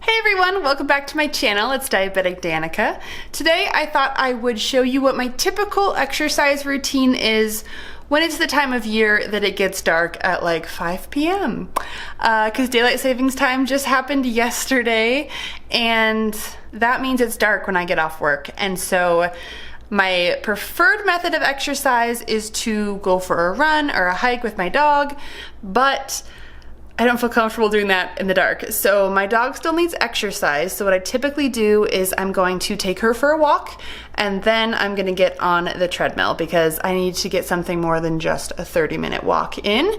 Hey everyone, welcome back to my channel. It's Diabetic Danica. Today I thought I would show you what my typical exercise routine is when it's the time of year that it gets dark at like 5 p.m. Because daylight savings time just happened yesterday, and that means it's dark when I get off work. And so my preferred method of exercise is to go for a run or a hike with my dog, but I don't feel comfortable doing that in the dark. So my dog still needs exercise. So what I typically do is I'm going to take her for a walk, and then I'm gonna get on the treadmill because I need to get something more than just a 30-minute walk in,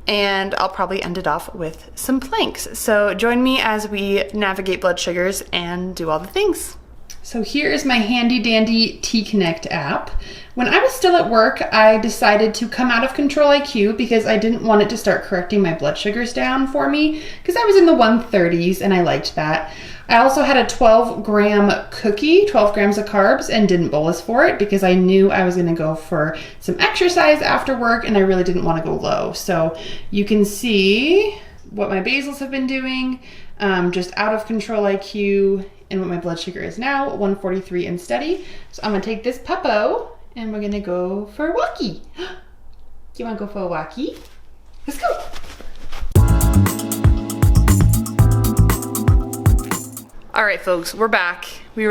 and I'll probably end it off with some planks. So join me as we navigate blood sugars and do all the things. So here is my handy dandy T-Connect app. When I was still at work, I decided to come out of Control-IQ because I didn't want it to start correcting my blood sugars down for me because I was in the 130s and I liked that. I also had a 12-gram cookie, 12 grams of carbs, and didn't bolus for it because I knew I was gonna go for some exercise after work and I really didn't wanna go low. So you can see what my basals have been doing, just out of Control-IQ, and what my blood sugar is now, 143 and steady. So I'm gonna take this puppo and we're gonna go for a walkie. Do you wanna go for a walkie? Let's go. All right, folks, we're back. We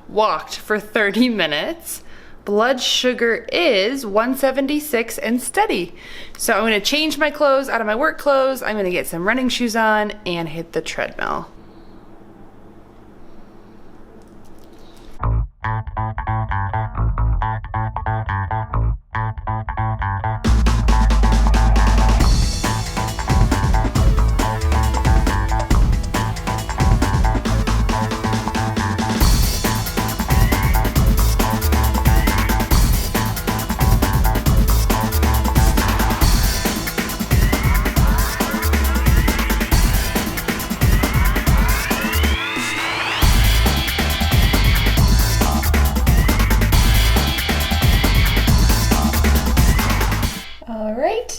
walked for 30 minutes. Blood sugar is 176 and steady. So I'm gonna change my clothes out of my work clothes. I'm gonna get some running shoes on and hit the treadmill.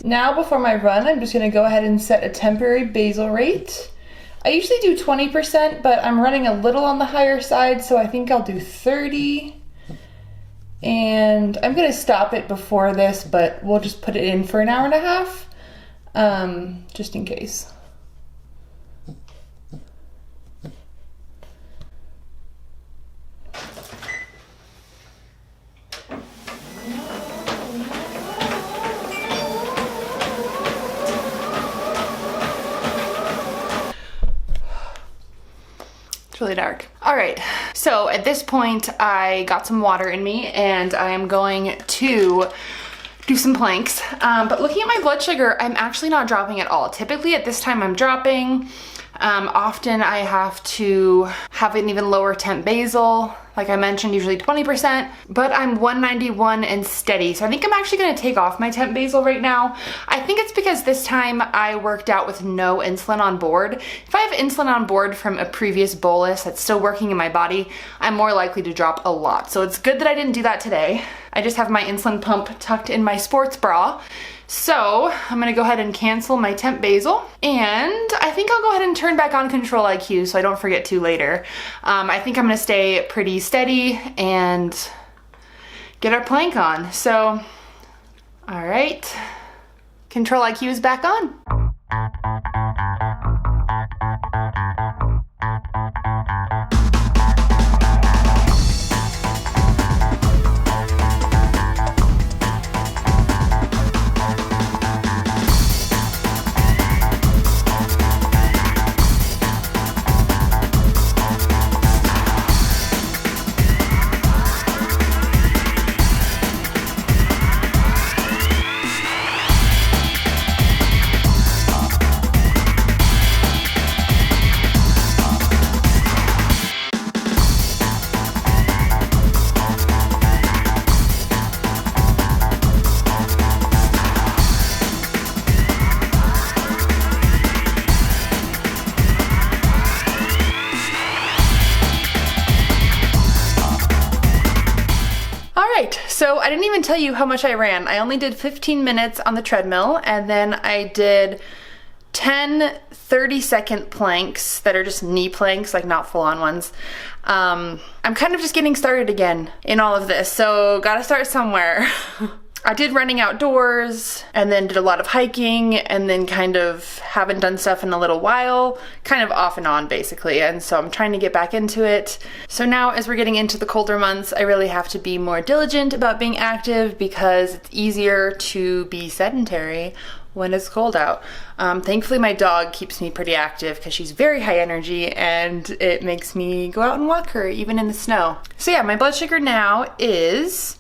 Now before my run, I'm just gonna go ahead and set a temporary basal rate. I usually do 20%, but I'm running a little on the higher side, so I think I'll do 30. And I'm gonna stop it before this, but we'll just put it in for an hour and a half, just in case. It's really dark. All right, so at this point I got some water in me and I am going to do some planks. But looking at my blood sugar, I'm actually not dropping at all. Typically at this time I'm dropping. Often I have to have an even lower temp basal. Like I mentioned, usually 20%, but I'm 191 and steady. So I think I'm actually gonna take off my temp basal right now. I think it's because this time I worked out with no insulin on board. If I have insulin on board from a previous bolus that's still working in my body, I'm more likely to drop a lot. So it's good that I didn't do that today. I just have my insulin pump tucked in my sports bra. So I'm gonna go ahead and cancel my temp basal, and I think I'll go ahead and turn back on Control-IQ so I don't forget to later. I think I'm gonna stay pretty steady and get our plank on. So, all right, Control-IQ is back on. So I didn't even tell you how much I ran. I only did 15 minutes on the treadmill, and then I did 10 30-second planks that are just knee planks, like not full-on ones. I'm kind of just getting started again in all of this, so gotta start somewhere. I did running outdoors and then did a lot of hiking and then kind of haven't done stuff in a little while, kind of off and on basically, and so I'm trying to get back into it. So now as we're getting into the colder months, I really have to be more diligent about being active because it's easier to be sedentary when it's cold out. Thankfully my dog keeps me pretty active because she's very high energy and it makes me go out and walk her even in the snow. So yeah, my blood sugar now is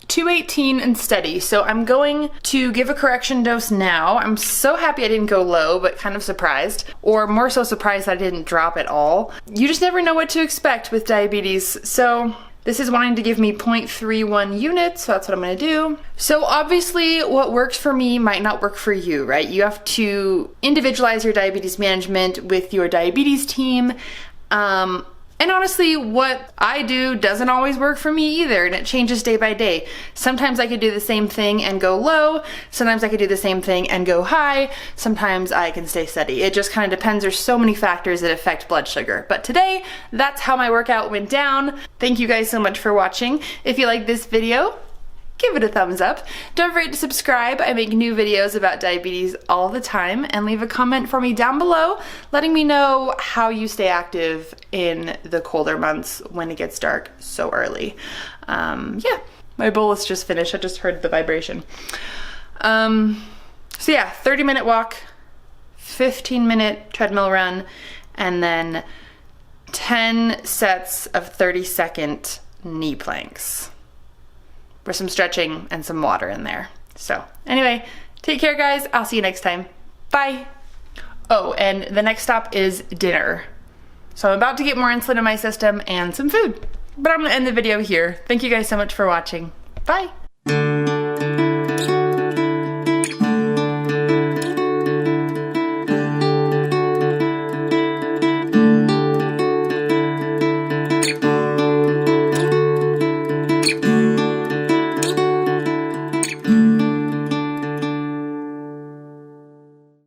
218 and steady. So I'm going to give a correction dose now. I'm so happy I didn't go low, but kind of surprised, or more so surprised that I didn't drop at all. You just never know what to expect with diabetes. So this is wanting to give me 0.31 units, so that's what I'm gonna do. So obviously what works for me might not work for you, right? You have to individualize your diabetes management with your diabetes team. And honestly, what I do doesn't always work for me either, and it changes day by day. Sometimes I could do the same thing and go low, sometimes I could do the same thing and go high, sometimes I can stay steady. It just kind of depends. There's so many factors that affect blood sugar. But today, that's how my workout went down. Thank you guys so much for watching. If you like this video, give it a thumbs up. Don't forget to subscribe. I make new videos about diabetes all the time, and leave a comment for me down below letting me know how you stay active in the colder months when it gets dark so early. Yeah, my bowl is just finished. I just heard the vibration. So yeah, 30-minute walk, 15-minute treadmill run, and then 10 sets of 30-second knee planks with some stretching and some water in there. So anyway, take care guys. I'll see you next time. Bye. Oh, and the next stop is dinner. So I'm about to get more insulin in my system and some food. But I'm gonna end the video here. Thank you guys so much for watching. Bye.